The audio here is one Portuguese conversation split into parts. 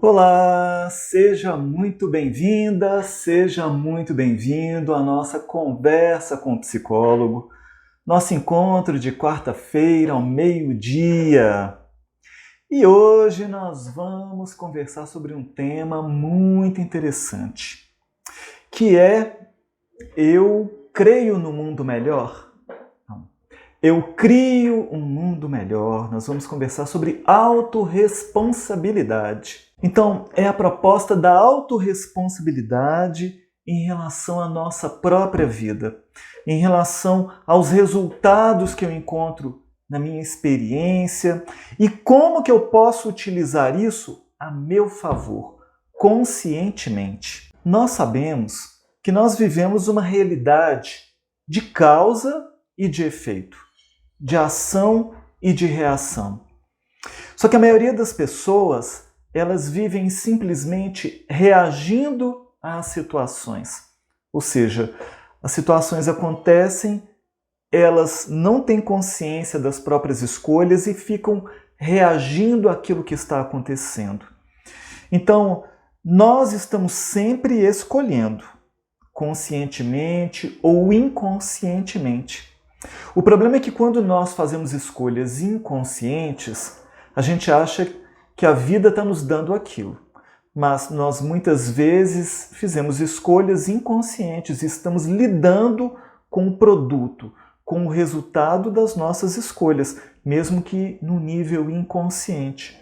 Olá, seja muito bem-vinda, seja muito bem-vindo à nossa conversa com o psicólogo, nosso encontro de quarta-feira ao meio-dia. E hoje nós vamos conversar sobre um tema muito interessante, que é eu creio no mundo melhor? Não. Eu crio um mundo melhor. Nós vamos conversar sobre autorresponsabilidade. Então, é a proposta da autorresponsabilidade em relação à nossa própria vida, em relação aos resultados que eu encontro na minha experiência e como que eu posso utilizar isso a meu favor, conscientemente. Nós sabemos que nós vivemos uma realidade de causa e de efeito, de ação e de reação. Só que a maioria das pessoas, elas vivem simplesmente reagindo às situações. Ou seja, as situações acontecem, elas não têm consciência das próprias escolhas e ficam reagindo àquilo que está acontecendo. Então, nós estamos sempre escolhendo, conscientemente ou inconscientemente. O problema é que quando nós fazemos escolhas inconscientes, a gente acha que a vida está nos dando aquilo. Mas nós muitas vezes fizemos escolhas inconscientes e estamos lidando com o produto, com o resultado das nossas escolhas, mesmo que no nível inconsciente.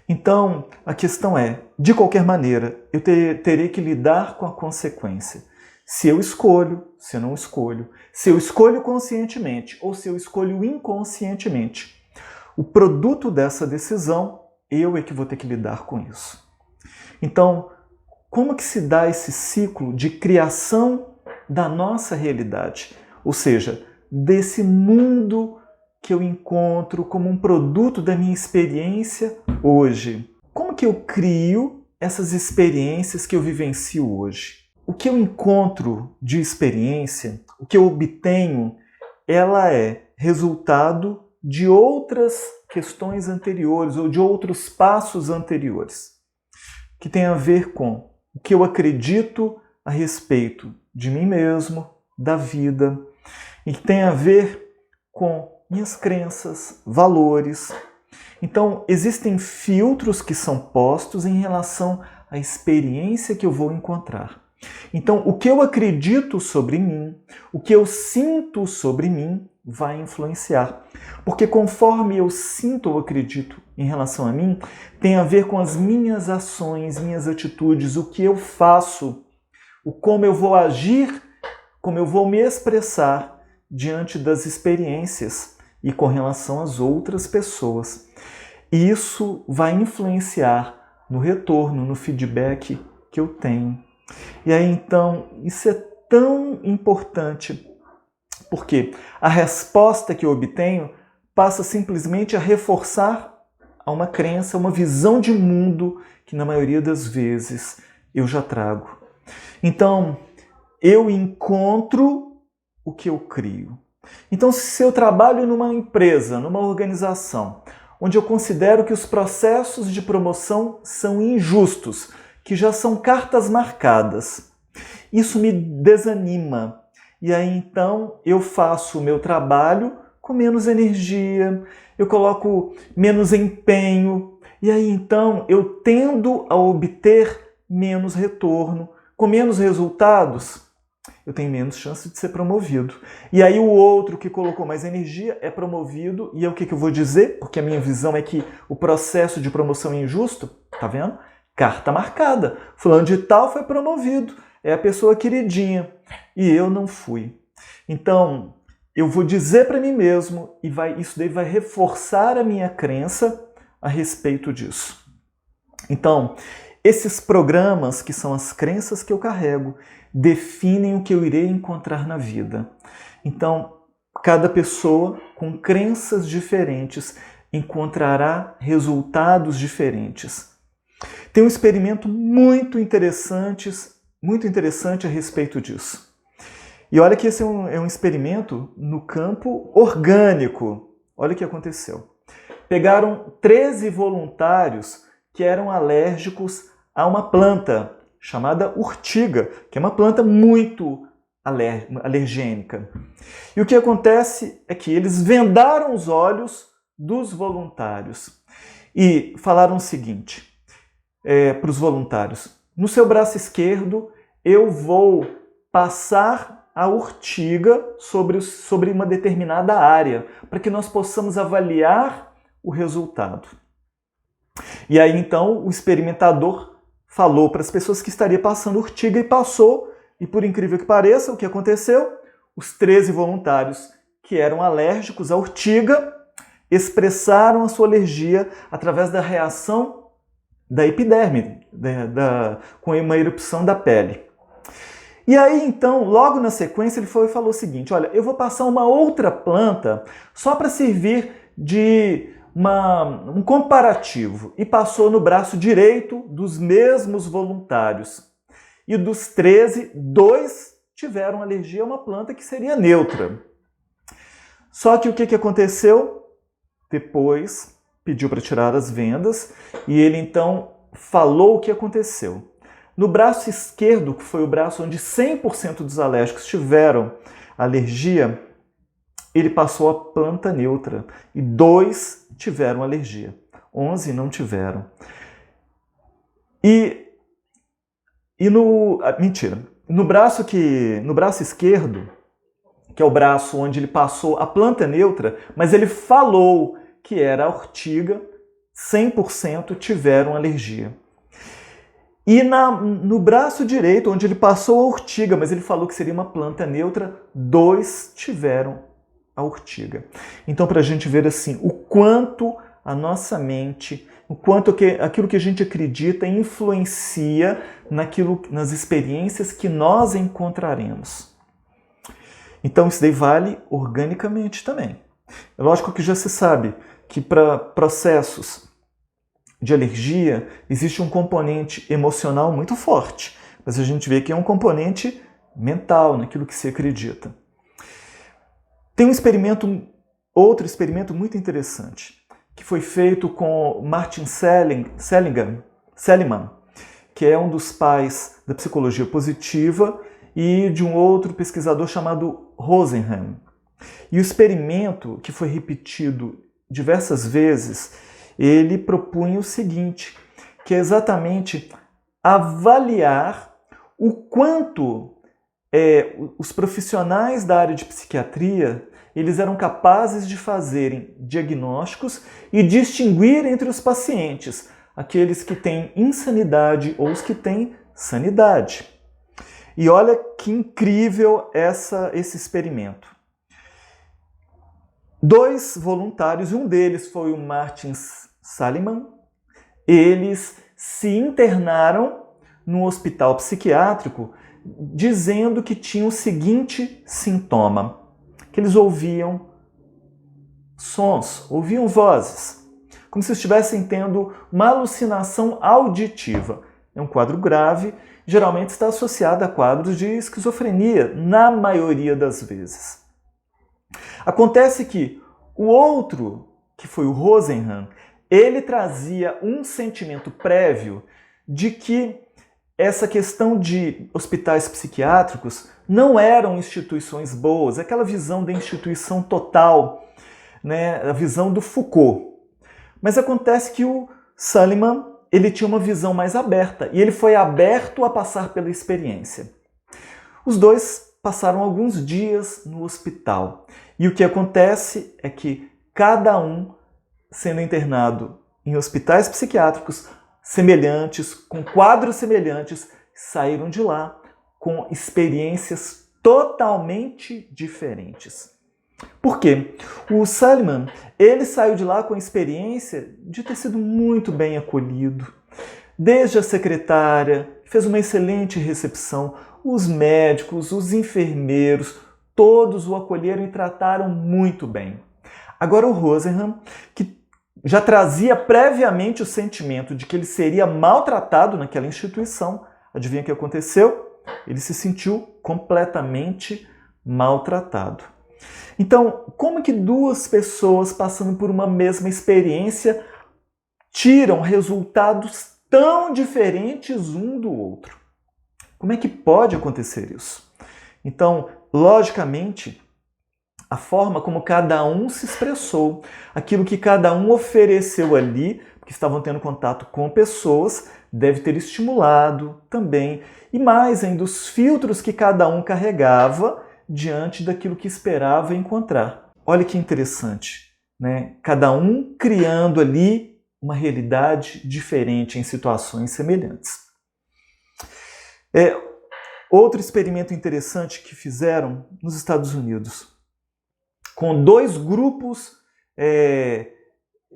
Então, a questão é, de qualquer maneira, eu terei que lidar com a consequência. Se eu escolho, se eu não escolho, se eu escolho conscientemente ou se eu escolho inconscientemente, o produto dessa decisão, eu é que vou ter que lidar com isso. Então, como que se dá esse ciclo de criação da nossa realidade? Ou seja, desse mundo que eu encontro como um produto da minha experiência hoje. Como que eu crio essas experiências que eu vivencio hoje? O que eu encontro de experiência, o que eu obtenho, ela é resultado de outras questões anteriores ou de outros passos anteriores, que tem a ver com o que eu acredito a respeito de mim mesmo, da vida, e que tem a ver com minhas crenças, valores. Então, existem filtros que são postos em relação à experiência que eu vou encontrar. Então, o que eu acredito sobre mim, o que eu sinto sobre mim, vai influenciar. Porque conforme eu sinto ou acredito em relação a mim, tem a ver com as minhas ações, minhas atitudes, o que eu faço, o como eu vou agir, como eu vou me expressar diante das experiências e com relação às outras pessoas. E isso vai influenciar no retorno, no feedback que eu tenho. E aí, então, isso é tão importante, porque a resposta que eu obtenho passa simplesmente a reforçar uma crença, uma visão de mundo que na maioria das vezes eu já trago. Então, eu encontro o que eu crio. Então, se eu trabalho numa empresa, numa organização, onde eu considero que os processos de promoção são injustos, que já são cartas marcadas, isso me desanima. E aí, então, eu faço o meu trabalho com menos energia, eu coloco menos empenho, e aí, então, eu tendo a obter menos retorno. Com menos resultados, eu tenho menos chance de ser promovido. E aí, o outro que colocou mais energia é promovido, e o que eu vou dizer? Porque a minha visão é que o processo de promoção é injusto, tá vendo? Carta marcada. Fulano de tal foi promovido. É a pessoa queridinha. E eu não fui. Então, eu vou dizer para mim mesmo, e isso daí vai reforçar a minha crença a respeito disso. Então, esses programas, que são as crenças que eu carrego, definem o que eu irei encontrar na vida. Então, cada pessoa com crenças diferentes encontrará resultados diferentes. Tem um experimento muito interessante a respeito disso. E olha que esse é um experimento no campo orgânico. Olha o que aconteceu. Pegaram 13 voluntários que eram alérgicos a uma planta chamada urtiga, que é uma planta muito alergênica. E o que acontece é que eles vendaram os olhos dos voluntários e falaram o seguinte para os voluntários: no seu braço esquerdo eu vou passar a urtiga sobre uma determinada área, para que nós possamos avaliar o resultado. E aí então o experimentador falou para as pessoas que estaria passando urtiga e passou, e por incrível que pareça, o que aconteceu? Os 13 voluntários que eram alérgicos à urtiga expressaram a sua alergia através da reação da epiderme, com uma erupção da pele. E aí, então, logo na sequência, ele foi e falou o seguinte: olha, eu vou passar uma outra planta só para servir de um comparativo. E passou no braço direito dos mesmos voluntários. E dos 13, 2 tiveram alergia a uma planta que seria neutra. Só que o que aconteceu? Depois pediu para tirar as vendas e ele então falou o que aconteceu. No braço esquerdo, que foi o braço onde 100% dos alérgicos tiveram alergia, ele passou a planta neutra e 2 tiveram alergia, 11 não tiveram. No braço esquerdo, que é o braço onde ele passou a planta neutra, mas ele falou que era a urtiga, 100% tiveram alergia. E no braço direito, onde ele passou a urtiga, mas ele falou que seria uma planta neutra, 2 tiveram a urtiga. Então, para a gente ver assim, o quanto a nossa mente, o quanto aquilo que a gente acredita influencia nas experiências que nós encontraremos. Então, isso daí vale organicamente também. É lógico que já se sabe que para processos de alergia existe um componente emocional muito forte, mas a gente vê que é um componente mental naquilo que se acredita. Tem outro experimento muito interessante, que foi feito com Martin Seligman, que é um dos pais da psicologia positiva, e de um outro pesquisador chamado Rosenhan. E o experimento, que foi repetido diversas vezes, ele propunha o seguinte, que é exatamente avaliar o quanto os profissionais da área de psiquiatria eles eram capazes de fazerem diagnósticos e distinguir entre os pacientes aqueles que têm insanidade ou os que têm sanidade. E olha que incrível esse experimento. 2 voluntários, um deles foi o Martin Seligman, eles se internaram num hospital psiquiátrico dizendo que tinham o seguinte sintoma, que eles ouviam sons, ouviam vozes, como se estivessem tendo uma alucinação auditiva. É um quadro grave, geralmente está associado a quadros de esquizofrenia, na maioria das vezes. Acontece que o outro, que foi o Rosenhan, ele trazia um sentimento prévio de que essa questão de hospitais psiquiátricos não eram instituições boas, aquela visão da instituição total, né, a visão do Foucault. Mas acontece que o Seligman, ele tinha uma visão mais aberta e ele foi aberto a passar pela experiência. Os 2 passaram alguns dias no hospital e o que acontece é que cada um sendo internado em hospitais psiquiátricos semelhantes, com quadros semelhantes, saíram de lá com experiências totalmente diferentes. Por quê? O Seligman, ele saiu de lá com a experiência de ter sido muito bem acolhido. Desde a secretária, fez uma excelente recepção, os médicos, os enfermeiros, todos o acolheram e trataram muito bem. Agora o Rosenhan, que já trazia previamente o sentimento de que ele seria maltratado naquela instituição, adivinha o que aconteceu? Ele se sentiu completamente maltratado. Então, como que 2 pessoas passando por uma mesma experiência tiram resultados tão diferentes um do outro. Como é que pode acontecer isso? Então, logicamente, a forma como cada um se expressou, aquilo que cada um ofereceu ali, porque estavam tendo contato com pessoas, deve ter estimulado também, e mais ainda os filtros que cada um carregava diante daquilo que esperava encontrar. Olha que interessante, né? Cada um criando ali uma realidade diferente em situações semelhantes. Outro experimento interessante que fizeram nos Estados Unidos, com dois grupos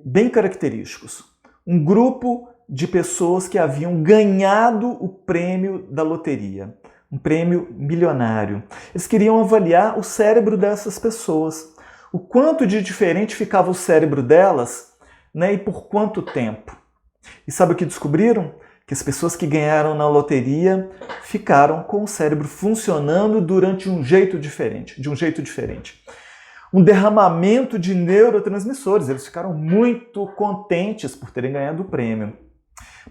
bem característicos. Um grupo de pessoas que haviam ganhado o prêmio da loteria, um prêmio milionário. Eles queriam avaliar o cérebro dessas pessoas, o quanto de diferente ficava o cérebro delas, né, e por quanto tempo. E sabe o que descobriram? Que as pessoas que ganharam na loteria ficaram com o cérebro funcionando de um jeito diferente. Um derramamento de neurotransmissores. Eles ficaram muito contentes por terem ganhado o prêmio.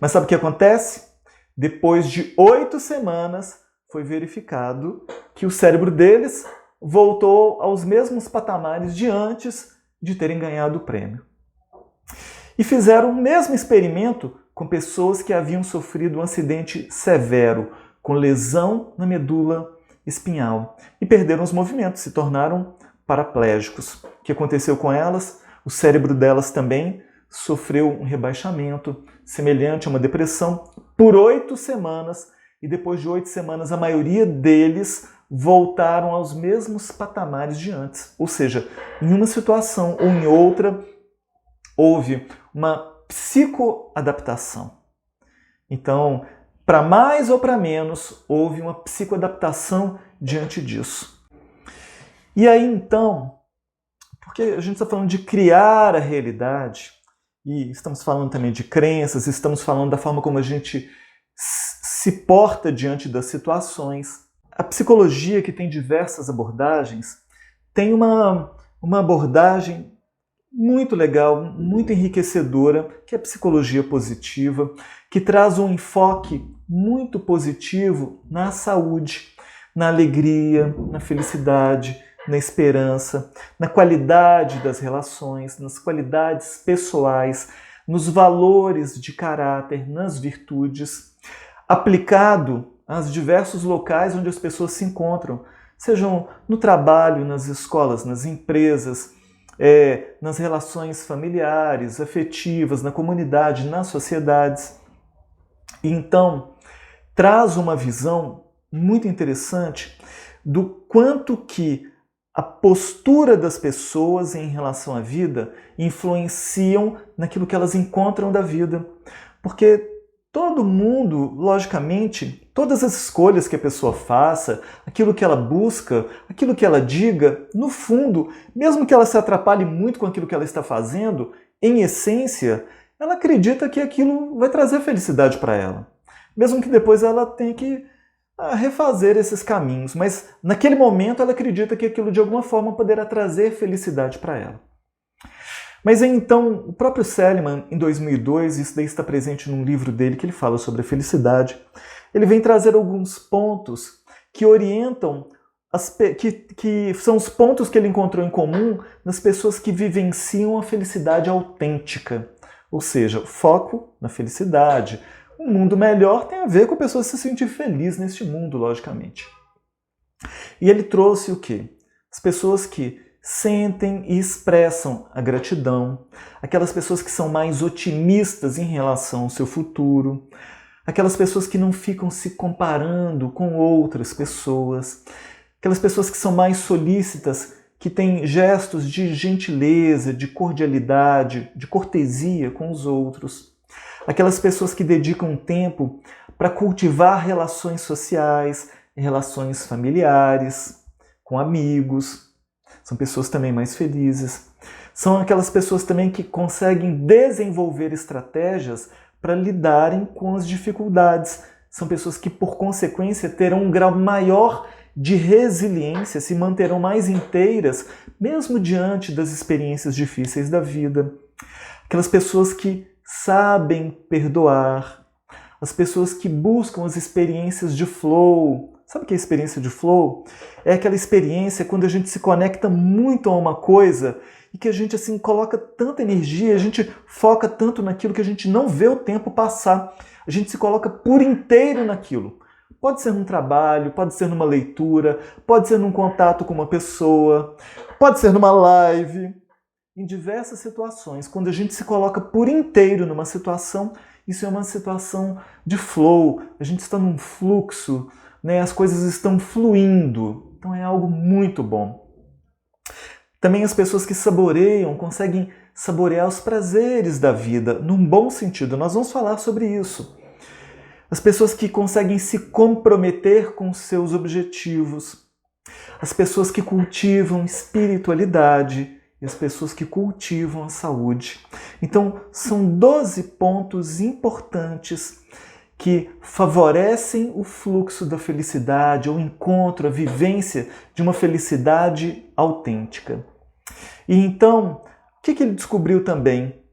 Mas sabe o que acontece? Depois de 8 semanas, foi verificado que o cérebro deles voltou aos mesmos patamares de antes de terem ganhado o prêmio. E fizeram o mesmo experimento com pessoas que haviam sofrido um acidente severo, com lesão na medula espinhal, e perderam os movimentos, se tornaram paraplégicos. O que aconteceu com elas? O cérebro delas também sofreu um rebaixamento semelhante a uma depressão por 8 semanas, e depois de 8 semanas a maioria deles voltaram aos mesmos patamares de antes. Ou seja, em uma situação ou em outra, houve uma psicoadaptação. Então, para mais ou para menos, houve uma psicoadaptação diante disso. E aí, então, porque a gente está falando de criar a realidade, e estamos falando também de crenças, estamos falando da forma como a gente se porta diante das situações. A psicologia, que tem diversas abordagens, tem uma abordagem muito legal, muito enriquecedora, que é a psicologia positiva, que traz um enfoque muito positivo na saúde, na alegria, na felicidade, na esperança, na qualidade das relações, nas qualidades pessoais, nos valores de caráter, nas virtudes, aplicado aos diversos locais onde as pessoas se encontram, sejam no trabalho, nas escolas, nas empresas, nas relações familiares, afetivas, na comunidade, nas sociedades. E então, traz uma visão muito interessante do quanto que a postura das pessoas em relação à vida influenciam naquilo que elas encontram da vida. Porque todo mundo, logicamente, todas as escolhas que a pessoa faça, aquilo que ela busca, aquilo que ela diga, no fundo, mesmo que ela se atrapalhe muito com aquilo que ela está fazendo, em essência, ela acredita que aquilo vai trazer felicidade para ela. Mesmo que depois ela tenha que refazer esses caminhos, mas naquele momento ela acredita que aquilo de alguma forma poderá trazer felicidade para ela. Mas então, o próprio Seligman, em 2002, isso daí está presente num livro dele que ele fala sobre a felicidade, ele vem trazer alguns pontos que orientam, que são os pontos que ele encontrou em comum nas pessoas que vivenciam a felicidade autêntica. Ou seja, o foco na felicidade. Um mundo melhor tem a ver com a pessoa se sentir feliz neste mundo, logicamente. E ele trouxe o quê? As pessoas que sentem e expressam a gratidão, aquelas pessoas que são mais otimistas em relação ao seu futuro, aquelas pessoas que não ficam se comparando com outras pessoas, aquelas pessoas que são mais solícitas, que têm gestos de gentileza, de cordialidade, de cortesia com os outros, aquelas pessoas que dedicam tempo para cultivar relações sociais, relações familiares, com amigos. São pessoas também mais felizes. São aquelas pessoas também que conseguem desenvolver estratégias para lidarem com as dificuldades. São pessoas que, por consequência, terão um grau maior de resiliência, se manterão mais inteiras, mesmo diante das experiências difíceis da vida. Aquelas pessoas que sabem perdoar, as pessoas que buscam as experiências de flow. Sabe o que é a experiência de flow? É aquela experiência quando a gente se conecta muito a uma coisa e que a gente assim coloca tanta energia, a gente foca tanto naquilo que a gente não vê o tempo passar. A gente se coloca por inteiro naquilo. Pode ser num trabalho, pode ser numa leitura, pode ser num contato com uma pessoa, pode ser numa live. Em diversas situações, quando a gente se coloca por inteiro numa situação, isso é uma situação de flow, a gente está num fluxo, né? As coisas estão fluindo, então é algo muito bom. Também as pessoas que saboreiam, conseguem saborear os prazeres da vida, num bom sentido, nós vamos falar sobre isso. As pessoas que conseguem se comprometer com seus objetivos, as pessoas que cultivam espiritualidade, e as pessoas que cultivam a saúde. Então, são 12 pontos importantes que favorecem o fluxo da felicidade, o encontro, a vivência de uma felicidade autêntica. E então, o que ele descobriu também?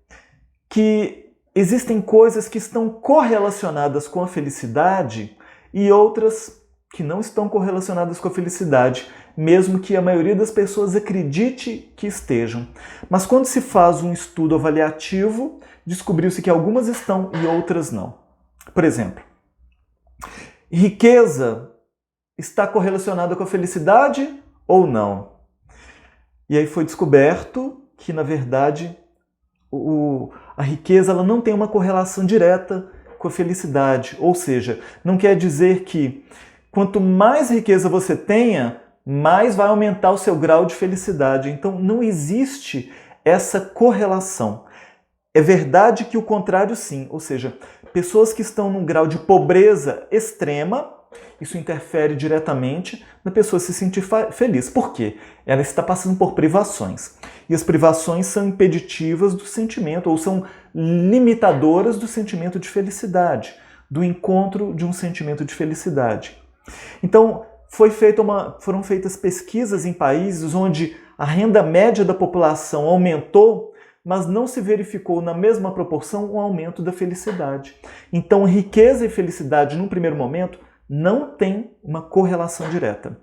Que existem coisas que estão correlacionadas com a felicidade e outras que não estão correlacionadas com a felicidade, mesmo que a maioria das pessoas acredite que estejam. Mas quando se faz um estudo avaliativo, descobriu-se que algumas estão e outras não. Por exemplo, riqueza está correlacionada com a felicidade ou não? E aí foi descoberto que, na verdade, a riqueza ela não tem uma correlação direta com a felicidade. Ou seja, não quer dizer que quanto mais riqueza você tenha, mais vai aumentar o seu grau de felicidade. Então, não existe essa correlação. É verdade que o contrário sim, ou seja, pessoas que estão num grau de pobreza extrema, isso interfere diretamente na pessoa se sentir feliz. Por quê? Ela está passando por privações. E as privações são impeditivas do sentimento, ou são limitadoras do sentimento de felicidade, do encontro de um sentimento de felicidade. Então, foram feitas pesquisas em países onde a renda média da população aumentou, mas não se verificou na mesma proporção um aumento da felicidade. Então, riqueza e felicidade, num primeiro momento, não tem uma correlação direta.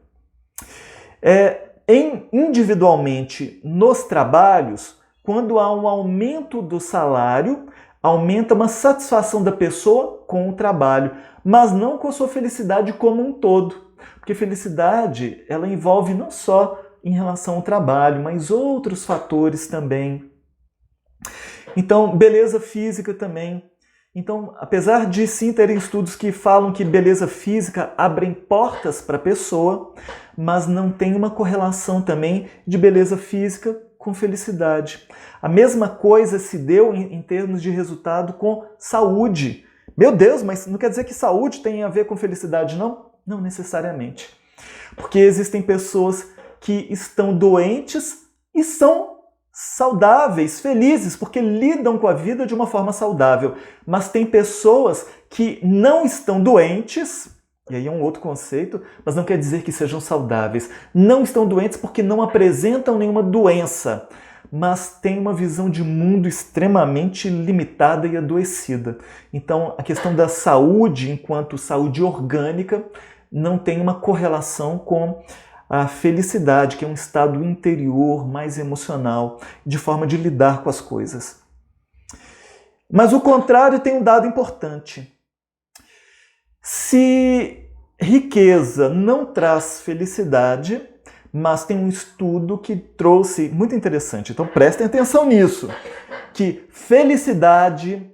Individualmente, nos trabalhos, quando há um aumento do salário, aumenta uma satisfação da pessoa com o trabalho, mas não com a sua felicidade como um todo. Porque felicidade, ela envolve não só em relação ao trabalho, mas outros fatores também. Então, beleza física também. Então, apesar de sim terem estudos que falam que beleza física abrem portas para a pessoa, mas não tem uma correlação também de beleza física com felicidade. A mesma coisa se deu em termos de resultado com saúde. Meu Deus, mas não quer dizer que saúde tem a ver com felicidade, não? Não necessariamente. Porque existem pessoas que estão doentes e são saudáveis, felizes, porque lidam com a vida de uma forma saudável. Mas tem pessoas que não estão doentes, e aí é um outro conceito, mas não quer dizer que sejam saudáveis. Não estão doentes porque não apresentam nenhuma doença, mas têm uma visão de mundo extremamente limitada e adoecida. Então, a questão da saúde, enquanto saúde orgânica, não tem uma correlação com a felicidade, que é um estado interior, mais emocional, de forma de lidar com as coisas. Mas o contrário tem um dado importante. Se riqueza não traz felicidade, mas tem um estudo que trouxe, muito interessante, então prestem atenção nisso, que felicidade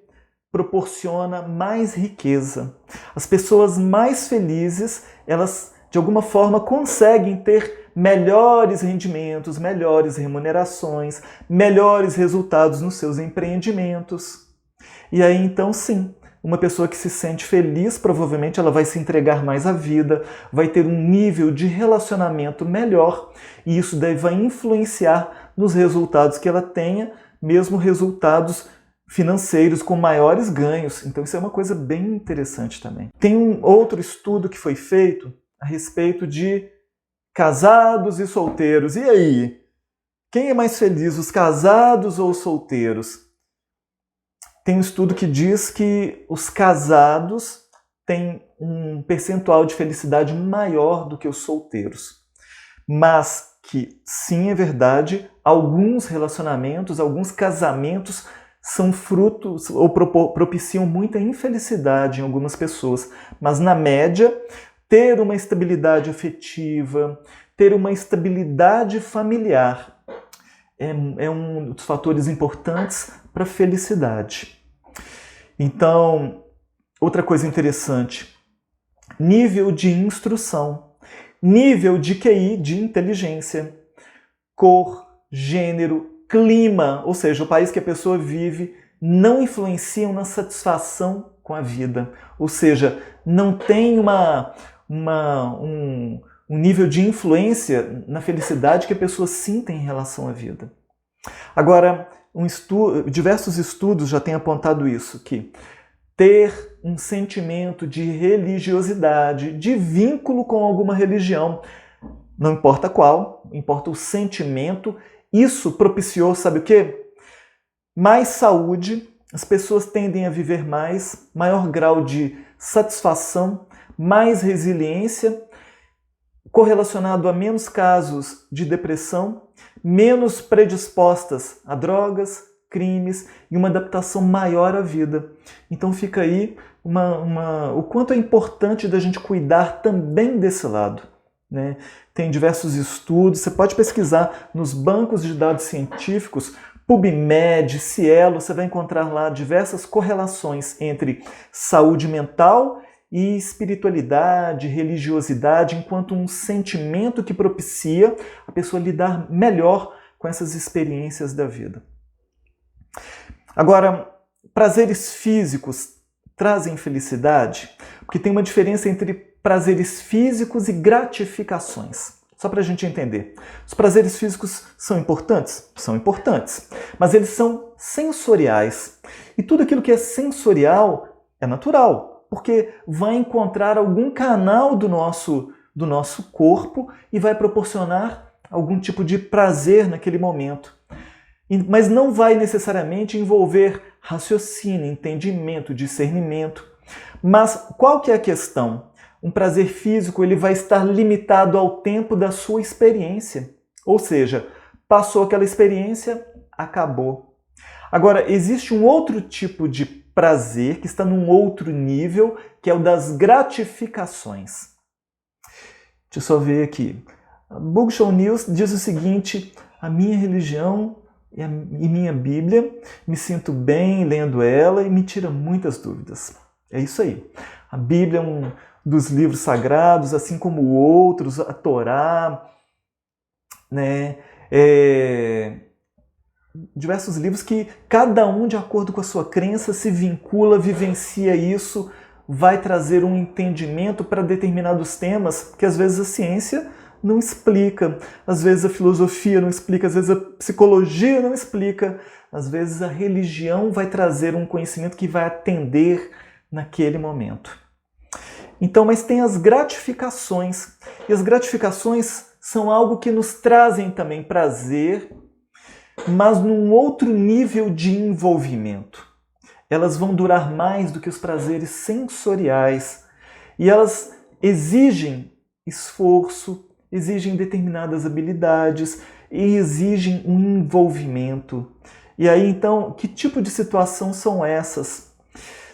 proporciona mais riqueza. As pessoas mais felizes, elas de alguma forma conseguem ter melhores rendimentos, melhores remunerações, melhores resultados nos seus empreendimentos. E aí então sim, uma pessoa que se sente feliz, provavelmente ela vai se entregar mais à vida, vai ter um nível de relacionamento melhor, e isso vai influenciar nos resultados que ela tenha, mesmo resultados financeiros com maiores ganhos. Então isso é uma coisa bem interessante também. Tem um outro estudo que foi feito a respeito de casados e solteiros. E aí? Quem é mais feliz, os casados ou os solteiros? Tem um estudo que diz que os casados têm um percentual de felicidade maior do que os solteiros. Mas que, sim, é verdade, alguns relacionamentos, alguns casamentos são frutos ou propiciam muita infelicidade em algumas pessoas. Mas, na média, ter uma estabilidade afetiva, ter uma estabilidade familiar é um dos fatores importantes para a felicidade. Então, outra coisa interessante, nível de instrução, nível de QI, de inteligência, cor, gênero, clima, ou seja, o país que a pessoa vive, não influenciam na satisfação com a vida. Ou seja, não tem um nível de influência na felicidade que a pessoa sinta em relação à vida. Agora, diversos estudos já têm apontado isso, que ter um sentimento de religiosidade, de vínculo com alguma religião, não importa qual, importa o sentimento, isso propiciou, sabe o quê? Mais saúde, as pessoas tendem a viver mais, maior grau de satisfação, mais resiliência, correlacionado a menos casos de depressão, menos predispostas a drogas, crimes e uma adaptação maior à vida. Então fica aí o quanto é importante da gente cuidar também desse lado, né? Tem diversos estudos, você pode pesquisar nos bancos de dados científicos, PubMed, Cielo, você vai encontrar lá diversas correlações entre saúde mental e espiritualidade, religiosidade, enquanto um sentimento que propicia a pessoa lidar melhor com essas experiências da vida. Agora, prazeres físicos trazem felicidade? Porque tem uma diferença entre prazeres físicos e gratificações. Só para a gente entender. Os prazeres físicos são importantes? São importantes. Mas eles são sensoriais. E tudo aquilo que é sensorial é natural, porque vai encontrar algum canal do nosso corpo e vai proporcionar algum tipo de prazer naquele momento. Mas não vai necessariamente envolver raciocínio, entendimento, discernimento. Mas qual que é a questão? Um prazer físico ele vai estar limitado ao tempo da sua experiência. Ou seja, passou aquela experiência, acabou. Agora, existe um outro tipo de prazer que está num outro nível, que é o das gratificações. Deixa eu só ver aqui. A Bookshow News diz o seguinte: a minha religião e minha Bíblia, me sinto bem lendo ela e me tira muitas dúvidas. É isso aí. A Bíblia é um dos livros sagrados, assim como outros, a Torá, né? Diversos livros que cada um, de acordo com a sua crença, se vincula, vivencia isso, vai trazer um entendimento para determinados temas que às vezes a ciência não explica, às vezes a filosofia não explica, às vezes a psicologia não explica, às vezes a religião vai trazer um conhecimento que vai atender naquele momento. Então, mas tem as gratificações, e as gratificações são algo que nos trazem também prazer, mas num outro nível de envolvimento. Elas vão durar mais do que os prazeres sensoriais, e elas exigem esforço, exigem determinadas habilidades e exigem um envolvimento. E aí, então, que tipo de situação são essas?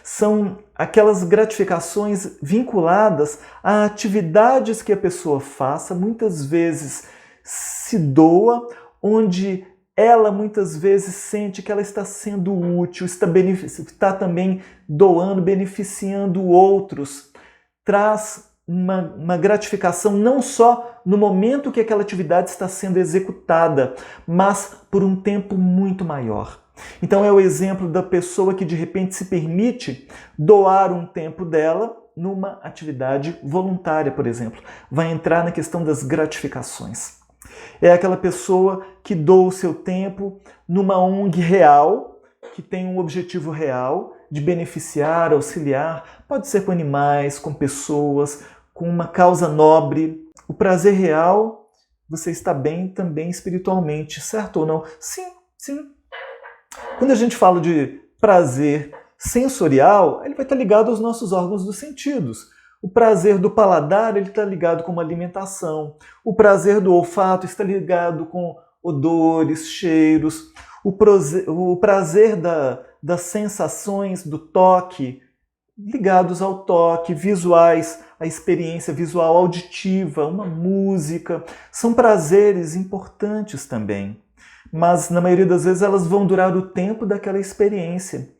São aquelas gratificações vinculadas a atividades que a pessoa faça, muitas vezes se doa, onde ela muitas vezes sente que ela está sendo útil, está também doando, beneficiando outros, traz uma gratificação não só no momento que aquela atividade está sendo executada, mas por um tempo muito maior. Então é o exemplo da pessoa que de repente se permite doar um tempo dela numa atividade voluntária, por exemplo. Vai entrar na questão das gratificações. É aquela pessoa que doa o seu tempo numa ONG real, que tem um objetivo real de beneficiar, auxiliar, pode ser com animais, com pessoas, com uma causa nobre. O prazer real, você está bem também espiritualmente, certo ou não? Sim, sim. Quando a gente fala de prazer sensorial, ele vai estar ligado aos nossos órgãos dos sentidos. O prazer do paladar, ele está ligado com uma alimentação. O prazer do olfato está ligado com odores, cheiros. O prazer das sensações do toque, ligados ao toque, visuais, a experiência visual auditiva, uma música. São prazeres importantes também. Mas, na maioria das vezes, elas vão durar o tempo daquela experiência.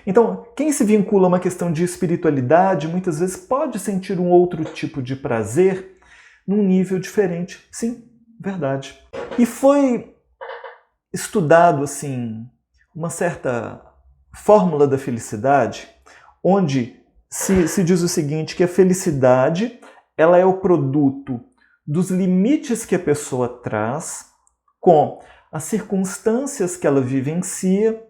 Então, quem se vincula a uma questão de espiritualidade, muitas vezes pode sentir um outro tipo de prazer num nível diferente. Sim, verdade. E foi estudado, assim, uma certa fórmula da felicidade, onde se diz o seguinte, que a felicidade ela é o produto dos limites que a pessoa traz com as circunstâncias que ela vivencia,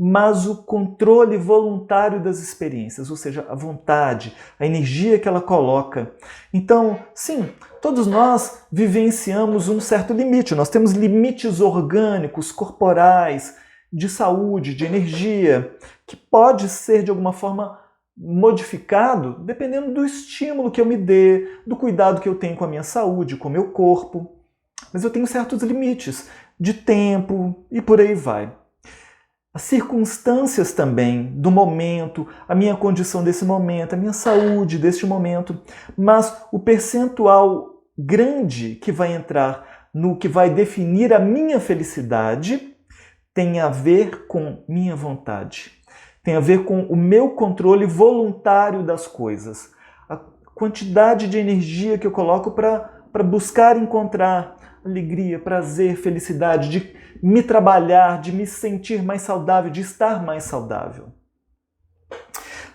mas o controle voluntário das experiências, ou seja, a vontade, a energia que ela coloca. Então, sim, todos nós vivenciamos um certo limite. Nós temos limites orgânicos, corporais, de saúde, de energia, que pode ser de alguma forma modificado dependendo do estímulo que eu me dê, do cuidado que eu tenho com a minha saúde, com o meu corpo. Mas eu tenho certos limites de tempo e por aí vai. As circunstâncias também do momento, a minha condição desse momento, a minha saúde deste momento, mas o percentual grande que vai entrar no que vai definir a minha felicidade tem a ver com minha vontade, tem a ver com o meu controle voluntário das coisas, a quantidade de energia que eu coloco para buscar encontrar alegria, prazer, felicidade, de me trabalhar, de me sentir mais saudável, de estar mais saudável.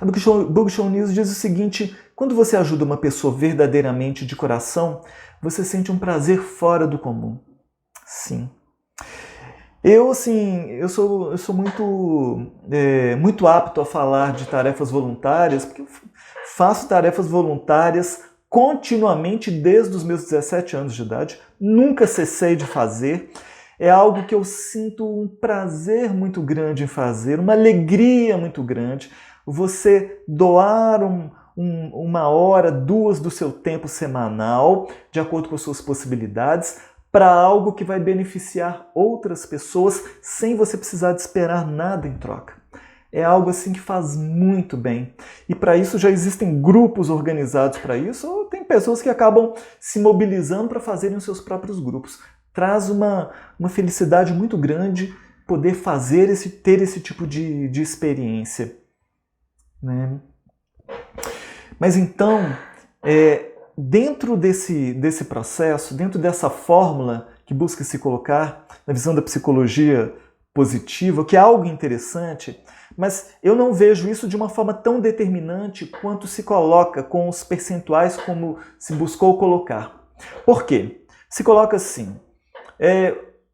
A Bookshow News diz o seguinte, quando você ajuda uma pessoa verdadeiramente de coração, você sente um prazer fora do comum. Sim. Eu sou muito apto a falar de tarefas voluntárias, porque eu faço tarefas voluntárias continuamente desde os meus 17 anos de idade, nunca cessei de fazer. É algo que eu sinto um prazer muito grande em fazer, uma alegria muito grande. Você doar uma hora, duas do seu tempo semanal, de acordo com as suas possibilidades, para algo que vai beneficiar outras pessoas sem você precisar de esperar nada em troca. É algo assim que faz muito bem. E para isso já existem grupos organizados para isso, ou tem pessoas que acabam se mobilizando para fazerem os seus próprios grupos. Traz uma felicidade muito grande poder ter esse tipo de experiência. Né? Mas então, dentro desse processo, dentro dessa fórmula que busca se colocar na visão da psicologia positiva, que é algo interessante, mas eu não vejo isso de uma forma tão determinante quanto se coloca com os percentuais como se buscou colocar. Por quê? Se coloca assim,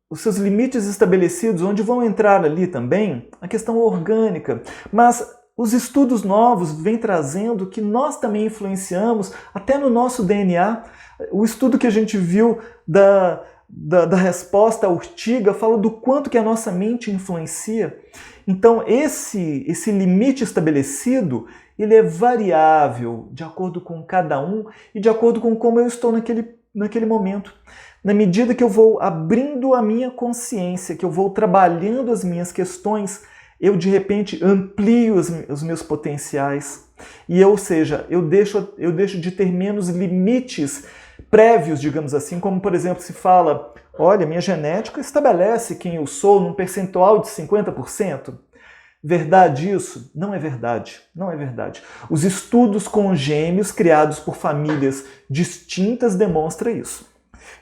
os seus limites estabelecidos, onde vão entrar ali também a questão orgânica, mas os estudos novos vêm trazendo que nós também influenciamos até no nosso DNA. O estudo que a gente viu da resposta à urtiga fala do quanto que a nossa mente influencia. Então esse limite estabelecido, ele é variável de acordo com cada um e de acordo com como eu estou naquele momento. Na medida que eu vou abrindo a minha consciência, que eu vou trabalhando as minhas questões, eu de repente amplio os meus potenciais. E ou seja, eu deixo de ter menos limites prévios, digamos assim, como por exemplo se fala, olha, minha genética estabelece quem eu sou num percentual de 50%. Verdade isso? Não é verdade. Não é verdade. Os estudos com gêmeos criados por famílias distintas demonstram isso.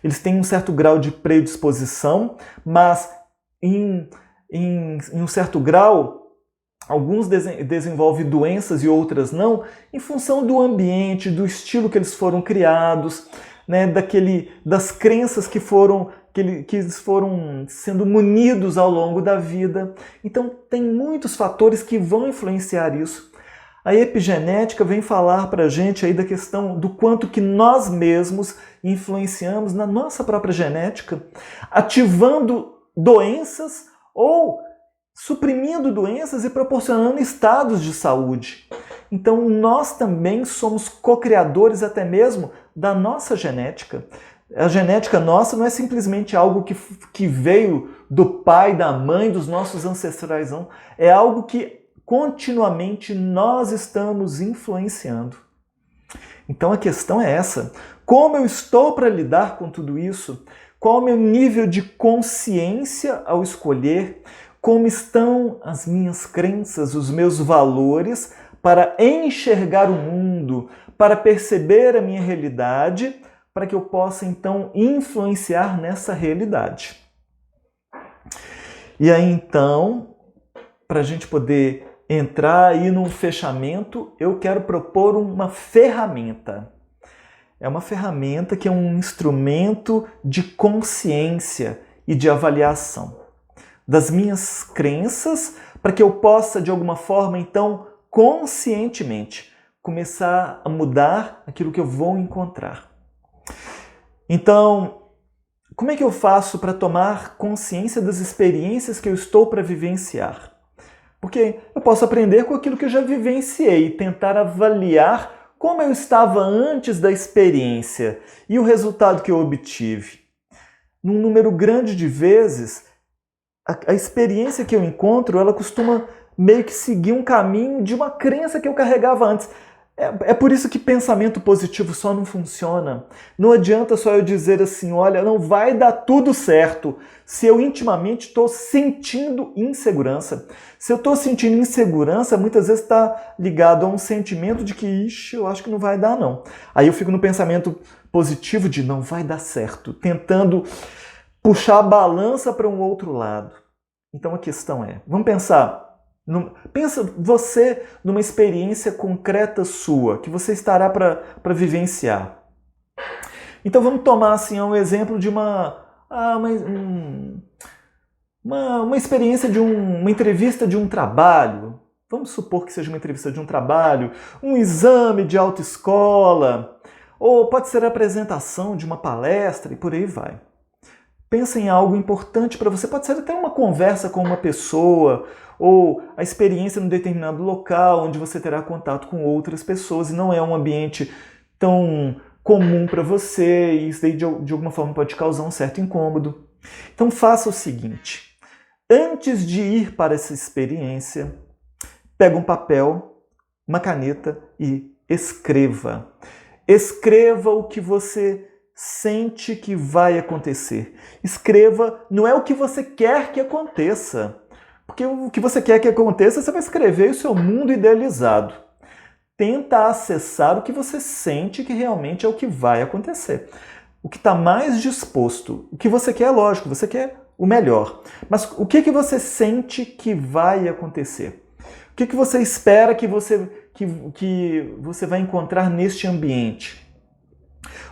Eles têm um certo grau de predisposição, mas em um certo grau, alguns desenvolvem doenças e outras não, em função do ambiente, do estilo que eles foram criados, né, das crenças que eles foram sendo munidos ao longo da vida. Então tem muitos fatores que vão influenciar isso. A epigenética vem falar para a gente aí da questão do quanto que nós mesmos influenciamos na nossa própria genética, ativando doenças ou suprimindo doenças e proporcionando estados de saúde. Então, nós também somos co-criadores até mesmo da nossa genética. A genética nossa não é simplesmente algo que veio do pai, da mãe, dos nossos ancestrais, não. É algo que continuamente nós estamos influenciando. Então a questão é essa. Como eu estou para lidar com tudo isso? Qual é o meu nível de consciência ao escolher? Como estão as minhas crenças, os meus valores para enxergar o mundo, para perceber a minha realidade, para que eu possa então influenciar nessa realidade? E aí então, para a gente poder entrar aí num fechamento, eu quero propor uma ferramenta. É uma ferramenta que é um instrumento de consciência e de avaliação das minhas crenças, para que eu possa, de alguma forma, então, conscientemente, começar a mudar aquilo que eu vou encontrar. Então, como é que eu faço para tomar consciência das experiências que eu estou para vivenciar? Porque eu posso aprender com aquilo que eu já vivenciei e tentar avaliar como eu estava antes da experiência e o resultado que eu obtive. Num número grande de vezes, a experiência que eu encontro, ela costuma meio que seguir um caminho de uma crença que eu carregava antes. É por isso que pensamento positivo só não funciona. Não adianta só eu dizer assim, olha, não vai dar tudo certo, se eu intimamente estou sentindo insegurança. Se eu estou sentindo insegurança, muitas vezes está ligado a um sentimento de que, ixi, eu acho que não vai dar não. Aí eu fico no pensamento positivo de não vai dar certo, tentando puxar a balança para um outro lado. Então a questão é, vamos pensar, pensa você numa experiência concreta sua, que você estará para vivenciar. Então vamos tomar assim um exemplo de uma experiência de uma entrevista de um trabalho. Vamos supor que seja uma entrevista de um trabalho, um exame de autoescola, ou pode ser a apresentação de uma palestra e por aí vai. Pensa em algo importante para você, pode ser até uma conversa com uma pessoa, ou a experiência num determinado local onde você terá contato com outras pessoas e não é um ambiente tão comum para você e isso daí de alguma forma pode causar um certo incômodo. Então faça o seguinte, antes de ir para essa experiência, pega um papel, uma caneta e escreva. Escreva o que você sente que vai acontecer. Escreva, não é o que você quer que aconteça. Porque o que você quer que aconteça, você vai escrever o seu mundo idealizado. Tenta acessar o que você sente que realmente é o que vai acontecer. O que está mais disposto. O que você quer é lógico, você quer o melhor. Mas o que você sente que vai acontecer? O que você espera que você vai encontrar neste ambiente?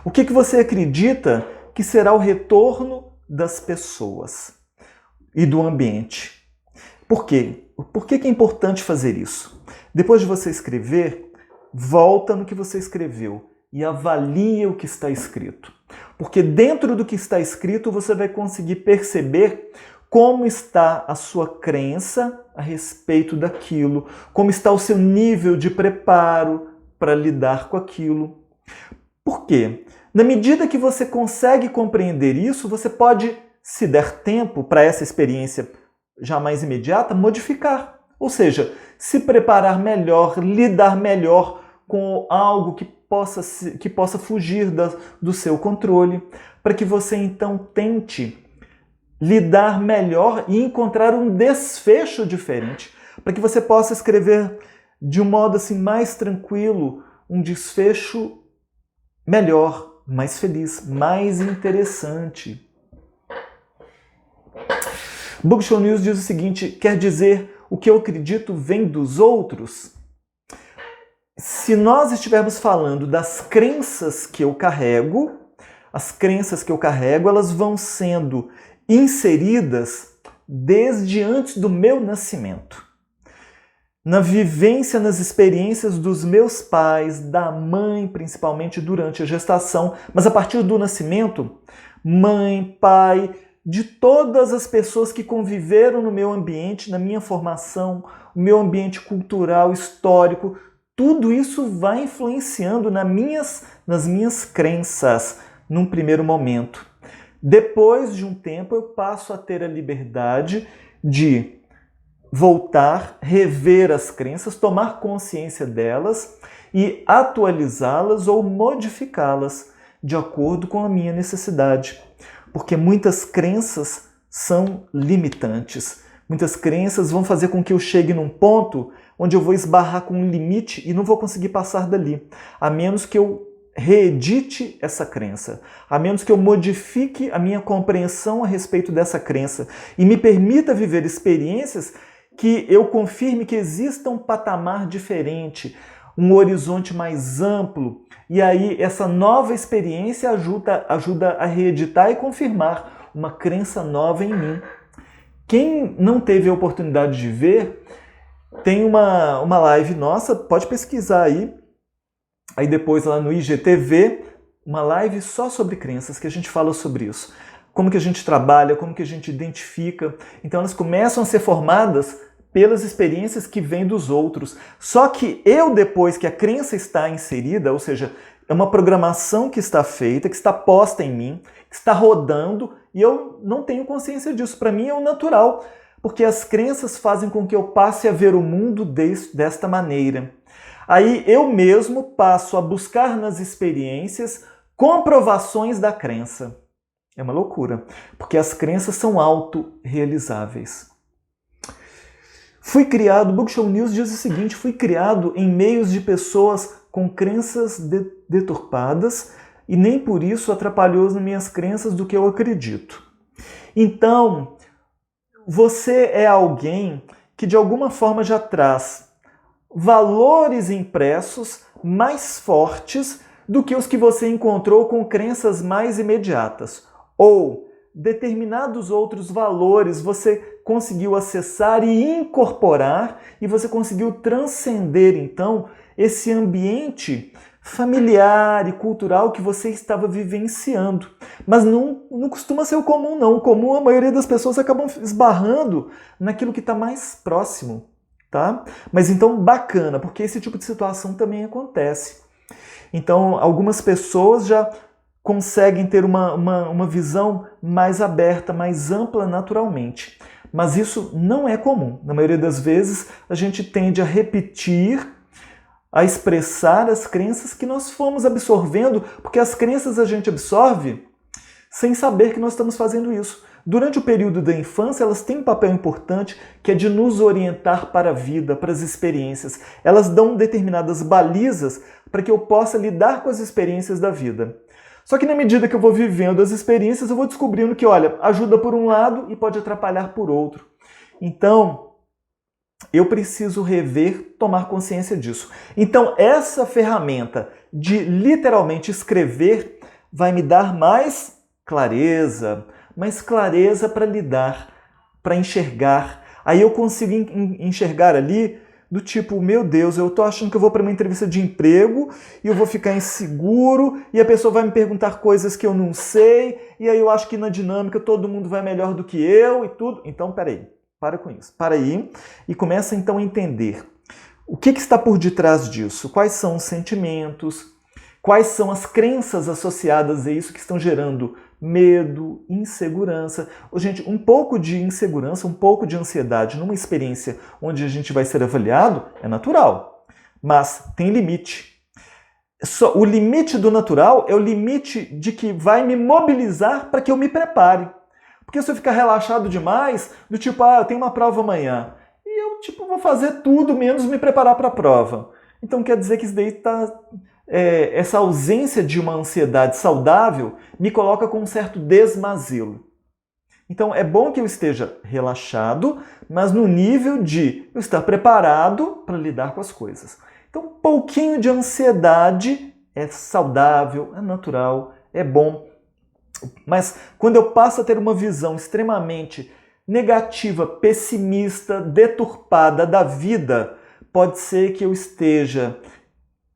O que você acredita que será o retorno das pessoas e do ambiente? Por quê? Por que é importante fazer isso? Depois de você escrever, volta no que você escreveu e avalia o que está escrito. Porque dentro do que está escrito você vai conseguir perceber como está a sua crença a respeito daquilo, como está o seu nível de preparo para lidar com aquilo. Por quê? Na medida que você consegue compreender isso, você pode, se der tempo para essa experiência já mais imediata, modificar. Ou seja, se preparar melhor, lidar melhor com algo que possa fugir do seu controle, para que você então tente lidar melhor e encontrar um desfecho diferente, para que você possa escrever de um modo assim mais tranquilo, um desfecho melhor, mais feliz, mais interessante. Book Show News diz o seguinte, quer dizer, o que eu acredito vem dos outros? Se nós estivermos falando das crenças que eu carrego, as crenças que eu carrego, elas vão sendo inseridas desde antes do meu nascimento. Na vivência, nas experiências dos meus pais, da mãe, principalmente durante a gestação, mas a partir do nascimento, mãe, pai, de todas as pessoas que conviveram no meu ambiente, na minha formação, o meu ambiente cultural, histórico. Tudo isso vai influenciando nas minhas crenças num primeiro momento. Depois de um tempo, eu passo a ter a liberdade de voltar, rever as crenças, tomar consciência delas e atualizá-las ou modificá-las de acordo com a minha necessidade. Porque muitas crenças são limitantes. Muitas crenças vão fazer com que eu chegue num ponto onde eu vou esbarrar com um limite e não vou conseguir passar dali, a menos que eu reedite essa crença, a menos que eu modifique a minha compreensão a respeito dessa crença e me permita viver experiências que eu confirme que exista um patamar diferente, um horizonte mais amplo, e aí essa nova experiência ajuda a reeditar e confirmar uma crença nova em mim. Quem não teve a oportunidade de ver, tem uma live nossa, pode pesquisar aí depois lá no IGTV, uma live só sobre crenças, que a gente fala sobre isso. Como que a gente trabalha, como que a gente identifica. Então elas começam a ser formadas pelas experiências que vêm dos outros. Só que eu, depois que a crença está inserida, ou seja, é uma programação que está feita, que está posta em mim, que está rodando, e eu não tenho consciência disso. Para mim é o natural, porque as crenças fazem com que eu passe a ver o mundo desta maneira. Aí eu mesmo passo a buscar nas experiências comprovações da crença. É uma loucura, porque as crenças são autorrealizáveis. O Bookshow News diz o seguinte: fui criado em meios de pessoas com crenças deturpadas e nem por isso atrapalhou as minhas crenças do que eu acredito. Então, você é alguém que de alguma forma já traz valores impressos mais fortes do que os que você encontrou com crenças mais imediatas. Ou determinados outros valores você conseguiu acessar e incorporar e você conseguiu transcender, então, esse ambiente familiar e cultural que você estava vivenciando. Mas não costuma ser o comum, não. O comum, a maioria das pessoas acabam esbarrando naquilo que está mais próximo. Tá? Mas então, bacana, porque esse tipo de situação também acontece. Então, algumas pessoas já conseguem ter uma visão mais aberta, mais ampla naturalmente. Mas isso não é comum. Na maioria das vezes, a gente tende a repetir, a expressar as crenças que nós fomos absorvendo, porque as crenças a gente absorve sem saber que nós estamos fazendo isso. Durante o período da infância, elas têm um papel importante que é de nos orientar para a vida, para as experiências. Elas dão determinadas balizas para que eu possa lidar com as experiências da vida. Só que na medida que eu vou vivendo as experiências, eu vou descobrindo que, olha, ajuda por um lado e pode atrapalhar por outro. Então, eu preciso rever, tomar consciência disso. Então, essa ferramenta de literalmente escrever vai me dar mais clareza para lidar, para enxergar. Aí eu consigo enxergar ali do tipo, meu Deus, eu tô achando que eu vou para uma entrevista de emprego e eu vou ficar inseguro e a pessoa vai me perguntar coisas que eu não sei e aí eu acho que na dinâmica todo mundo vai melhor do que eu e tudo. Então, peraí, para com isso. Para aí e começa então a entender o que está por detrás disso, quais são os sentimentos, quais são as crenças associadas a isso que estão gerando medo, insegurança. Gente, um pouco de insegurança, um pouco de ansiedade numa experiência onde a gente vai ser avaliado é natural, mas tem limite. O limite do natural é o limite de que vai me mobilizar para que eu me prepare. Porque se eu ficar relaxado demais, do tipo, eu tenho uma prova amanhã, e eu vou fazer tudo menos me preparar para a prova. Então quer dizer que isso daí está... essa ausência de uma ansiedade saudável me coloca com um certo desmazelo. Então é bom que eu esteja relaxado, mas no nível de eu estar preparado para lidar com as coisas. Então um pouquinho de ansiedade é saudável, é natural, é bom. Mas quando eu passo a ter uma visão extremamente negativa, pessimista, deturpada da vida, pode ser que eu esteja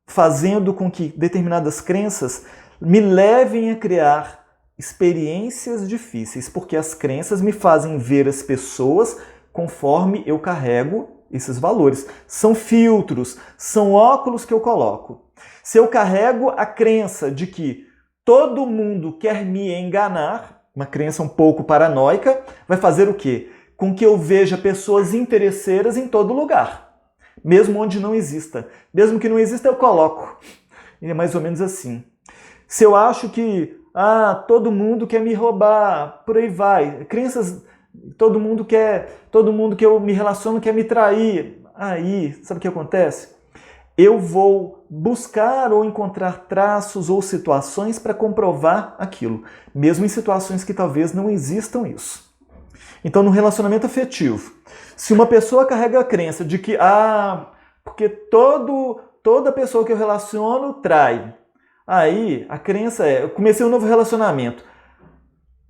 fazendo com que determinadas crenças me levem a criar experiências difíceis, porque as crenças me fazem ver as pessoas conforme eu carrego esses valores. São filtros, são óculos que eu coloco. Se eu carrego a crença de que todo mundo quer me enganar, uma crença um pouco paranoica, vai fazer o quê? Com que eu veja pessoas interesseiras em todo lugar, mesmo onde não exista. Mesmo que não exista, eu coloco. E é mais ou menos assim. Se eu acho que todo mundo quer me roubar, por aí vai. Crenças, todo mundo que eu me relaciono quer me trair. Aí, sabe o que acontece? Eu vou buscar ou encontrar traços ou situações para comprovar aquilo, mesmo em situações que talvez não existam isso. Então, no relacionamento afetivo, se uma pessoa carrega a crença de que, porque toda pessoa que eu relaciono trai, aí a crença é, eu comecei um novo relacionamento,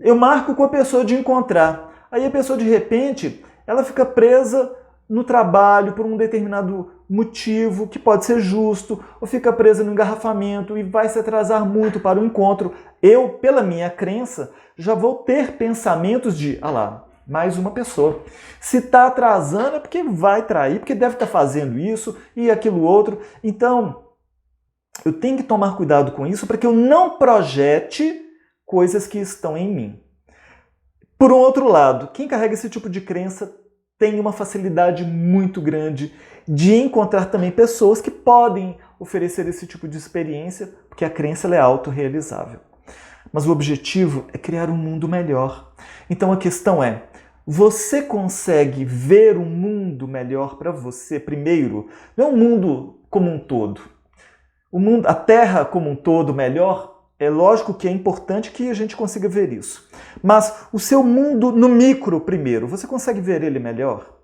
eu marco com a pessoa de encontrar, aí a pessoa de repente, ela fica presa no trabalho por um determinado motivo que pode ser justo, ou fica presa no engarrafamento e vai se atrasar muito para o encontro. Eu, pela minha crença, já vou ter pensamentos de, mais uma pessoa. Se está atrasando é porque vai trair, porque deve estar fazendo isso e aquilo outro. Então, eu tenho que tomar cuidado com isso para que eu não projete coisas que estão em mim. Por um outro lado, quem carrega esse tipo de crença tem uma facilidade muito grande de encontrar também pessoas que podem oferecer esse tipo de experiência, porque a crença ela é autorrealizável. Mas o objetivo é criar um mundo melhor. Então a questão é, você consegue ver um mundo melhor para você primeiro? Não é um mundo como um todo. A Terra como um todo melhor, é lógico que é importante que a gente consiga ver isso. Mas o seu mundo no micro primeiro, você consegue ver ele melhor?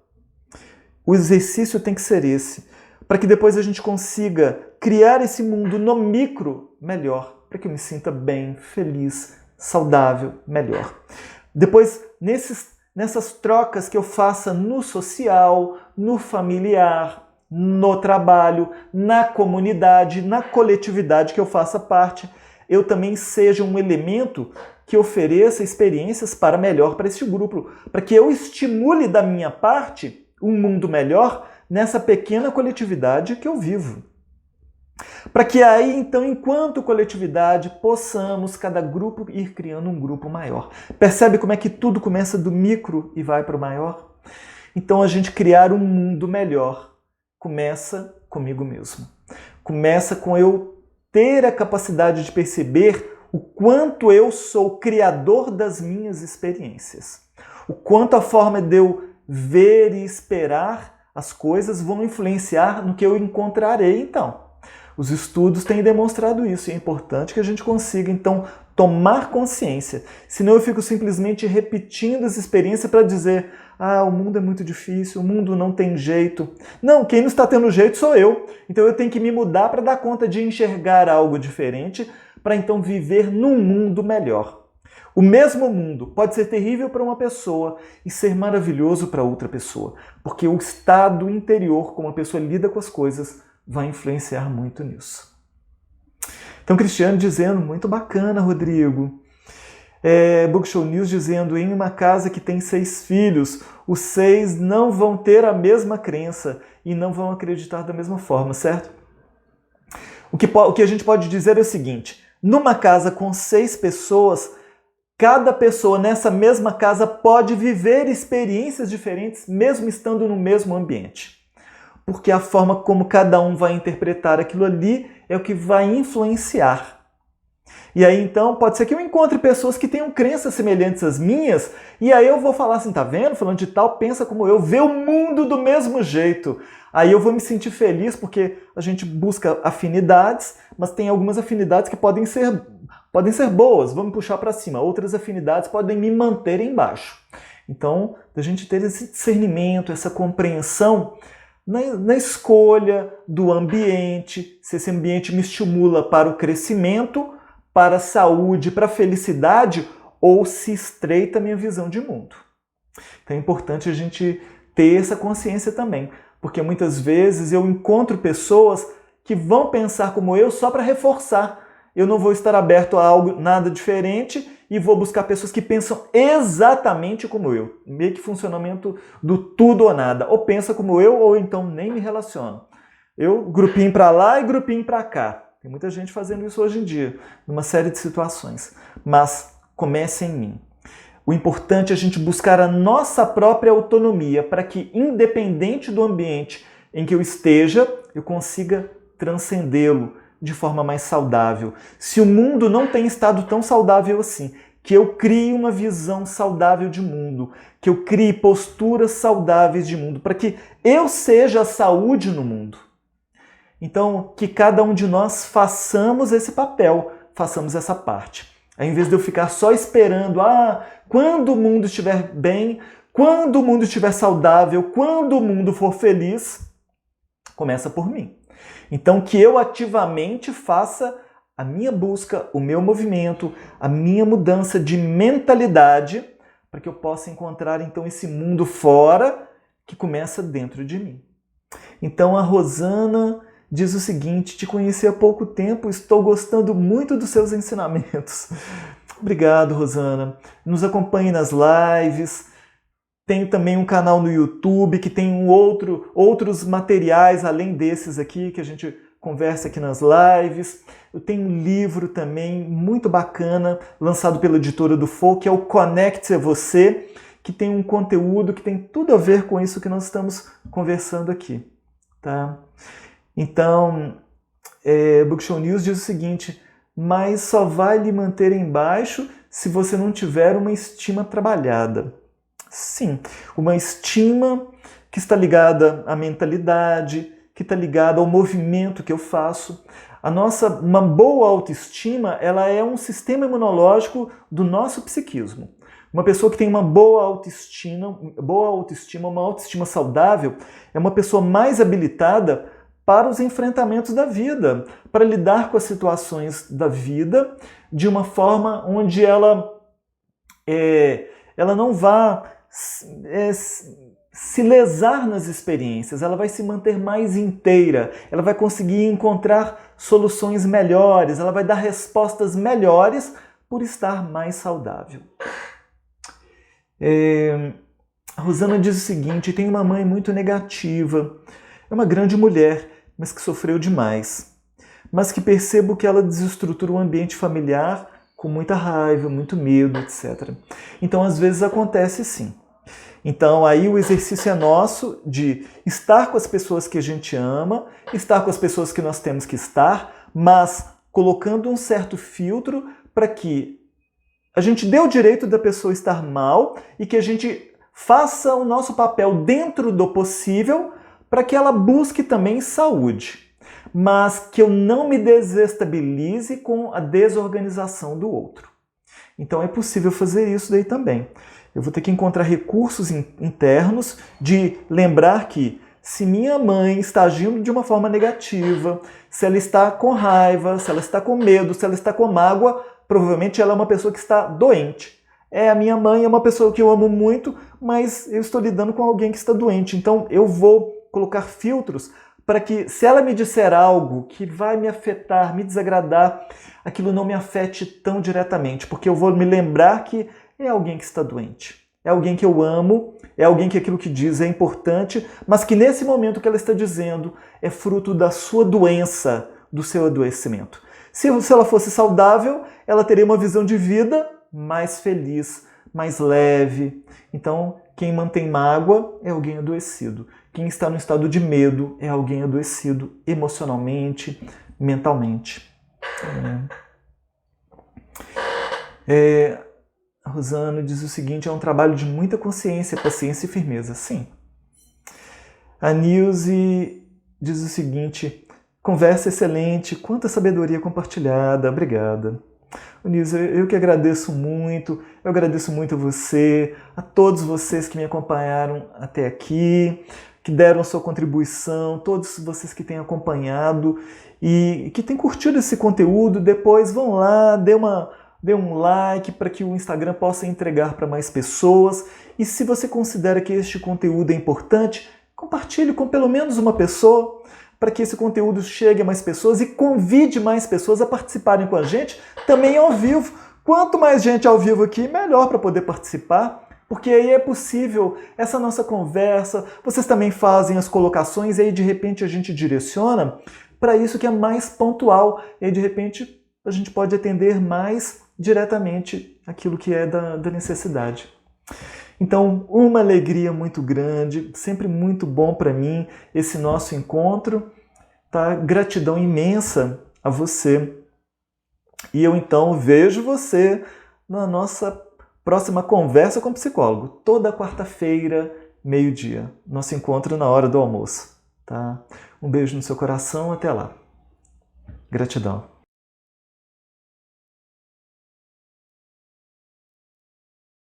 O exercício tem que ser esse, para que depois a gente consiga criar esse mundo no micro melhor, para que eu me sinta bem, feliz, saudável, melhor. Depois, nessas trocas que eu faça no social, no familiar, no trabalho, na comunidade, na coletividade que eu faça parte, eu também seja um elemento que ofereça experiências para melhor para este grupo, para que eu estimule da minha parte um mundo melhor nessa pequena coletividade que eu vivo. Para que aí, então, enquanto coletividade, possamos, cada grupo, ir criando um grupo maior. Percebe como é que tudo começa do micro e vai para o maior? Então, a gente criar um mundo melhor começa comigo mesmo. Começa com eu ter a capacidade de perceber o quanto eu sou criador das minhas experiências. O quanto a forma de eu ver e esperar as coisas vão influenciar no que eu encontrarei, então. Os estudos têm demonstrado isso e é importante que a gente consiga, então, tomar consciência. Senão eu fico simplesmente repetindo essa experiência para dizer o mundo é muito difícil, o mundo não tem jeito. Não, quem não está tendo jeito sou eu. Então eu tenho que me mudar para dar conta de enxergar algo diferente, para então viver num mundo melhor. O mesmo mundo pode ser terrível para uma pessoa e ser maravilhoso para outra pessoa, porque o estado interior, como a pessoa lida com as coisas, vai influenciar muito nisso. Então, Cristiano dizendo, muito bacana, Rodrigo. Book Show News dizendo, em uma casa que tem 6 filhos, os 6 não vão ter a mesma crença e não vão acreditar da mesma forma, certo? O que a gente pode dizer é o seguinte, numa casa com 6 pessoas, cada pessoa nessa mesma casa pode viver experiências diferentes, mesmo estando no mesmo ambiente. Porque a forma como cada um vai interpretar aquilo ali é o que vai influenciar. E aí, então, pode ser que eu encontre pessoas que tenham crenças semelhantes às minhas, e aí eu vou falar assim, tá vendo? Falando de tal, pensa como eu, vê o mundo do mesmo jeito. Aí eu vou me sentir feliz, porque a gente busca afinidades, mas tem algumas afinidades que podem ser boas, vamos puxar para cima. Outras afinidades podem me manter embaixo. Então, a gente ter esse discernimento, essa compreensão na escolha do ambiente, se esse ambiente me estimula para o crescimento, para a saúde, para a felicidade, ou se estreita a minha visão de mundo. Então é importante a gente ter essa consciência também, porque muitas vezes eu encontro pessoas que vão pensar como eu só para reforçar. Eu não vou estar aberto a algo nada diferente e vou buscar pessoas que pensam exatamente como eu. Meio que funcionamento do tudo ou nada. Ou pensa como eu, ou então nem me relaciono. Eu, grupinho para lá e grupinho para cá. Tem muita gente fazendo isso hoje em dia, numa série de situações. Mas comece em mim. O importante é a gente buscar a nossa própria autonomia para que, independente do ambiente em que eu esteja, eu consiga transcendê-lo de forma mais saudável. Se o mundo não tem estado tão saudável assim, que eu crie uma visão saudável de mundo, que eu crie posturas saudáveis de mundo, para que eu seja a saúde no mundo. Então, que cada um de nós façamos esse papel, façamos essa parte. Ao invés de eu ficar só esperando, quando o mundo estiver bem, quando o mundo estiver saudável, quando o mundo for feliz, começa por mim. Então, que eu ativamente faça a minha busca, o meu movimento, a minha mudança de mentalidade, para que eu possa encontrar, então, esse mundo fora que começa dentro de mim. Então, a Rosana diz o seguinte: te conheci há pouco tempo, estou gostando muito dos seus ensinamentos. Obrigado, Rosana. Nos acompanhe nas lives. Tenho também um canal no YouTube que tem outros materiais além desses aqui que a gente conversa aqui nas lives. Eu tenho um livro também muito bacana, lançado pela editora do Folk, que é o Conecte-se a Você, que tem um conteúdo que tem tudo a ver com isso que nós estamos conversando aqui. Tá? Então, Book Show News diz o seguinte: mas só vai lhe manter embaixo se você não tiver uma estima trabalhada. Sim, uma estima que está ligada à mentalidade, que está ligada ao movimento que eu faço. Uma boa autoestima, ela é um sistema imunológico do nosso psiquismo. Uma pessoa que tem uma boa autoestima, uma autoestima saudável, é uma pessoa mais habilitada para os enfrentamentos da vida, para lidar com as situações da vida de uma forma onde ela não vá se lesar nas experiências, ela vai se manter mais inteira, ela vai conseguir encontrar soluções melhores, ela vai dar respostas melhores por estar mais saudável. A Rosana diz o seguinte: tem uma mãe muito negativa, é uma grande mulher, mas que sofreu demais, mas que percebo que ela desestrutura o ambiente familiar com muita raiva, muito medo, etc. Então, às vezes acontece sim. Então, aí o exercício é nosso de estar com as pessoas que a gente ama, estar com as pessoas que nós temos que estar, mas colocando um certo filtro para que a gente dê o direito da pessoa estar mal e que a gente faça o nosso papel dentro do possível para que ela busque também saúde, mas que eu não me desestabilize com a desorganização do outro. Então é possível fazer isso daí também. Eu vou ter que encontrar recursos internos de lembrar que se minha mãe está agindo de uma forma negativa, se ela está com raiva, se ela está com medo, se ela está com mágoa, provavelmente ela é uma pessoa que está doente. A minha mãe é uma pessoa que eu amo muito, mas eu estou lidando com alguém que está doente. Então eu vou colocar filtros para que, se ela me disser algo que vai me afetar, me desagradar, aquilo não me afete tão diretamente, porque eu vou me lembrar que é alguém que está doente. É alguém que eu amo, é alguém que aquilo que diz é importante, mas que nesse momento que ela está dizendo é fruto da sua doença, do seu adoecimento. Se ela fosse saudável, ela teria uma visão de vida mais feliz, mais leve. Então, quem mantém mágoa é alguém adoecido. Quem está no estado de medo é alguém adoecido emocionalmente, mentalmente. A Rosana diz o seguinte: é um trabalho de muita consciência, paciência e firmeza. Sim. A Nilce diz o seguinte: conversa excelente, quanta sabedoria compartilhada, obrigada. Nilce, eu que agradeço muito, eu agradeço muito a você, a todos vocês que me acompanharam até aqui, que deram a sua contribuição, todos vocês que têm acompanhado e que têm curtido esse conteúdo. Depois vão lá, dê um like para que o Instagram possa entregar para mais pessoas. E se você considera que este conteúdo é importante, compartilhe com pelo menos uma pessoa para que esse conteúdo chegue a mais pessoas e convide mais pessoas a participarem com a gente também ao vivo, Quanto mais gente ao vivo aqui, melhor para poder participar, porque aí é possível essa nossa conversa, vocês também fazem as colocações e aí de repente a gente direciona para isso que é mais pontual e aí de repente a gente pode atender mais diretamente aquilo que é da necessidade. Então, uma alegria muito grande, sempre muito bom para mim esse nosso encontro, tá? Gratidão imensa a você. E eu então vejo você na nossa próxima conversa com o psicólogo, toda quarta-feira, meio-dia. Nosso encontro na hora do almoço, tá? Um beijo no seu coração, até lá. Gratidão.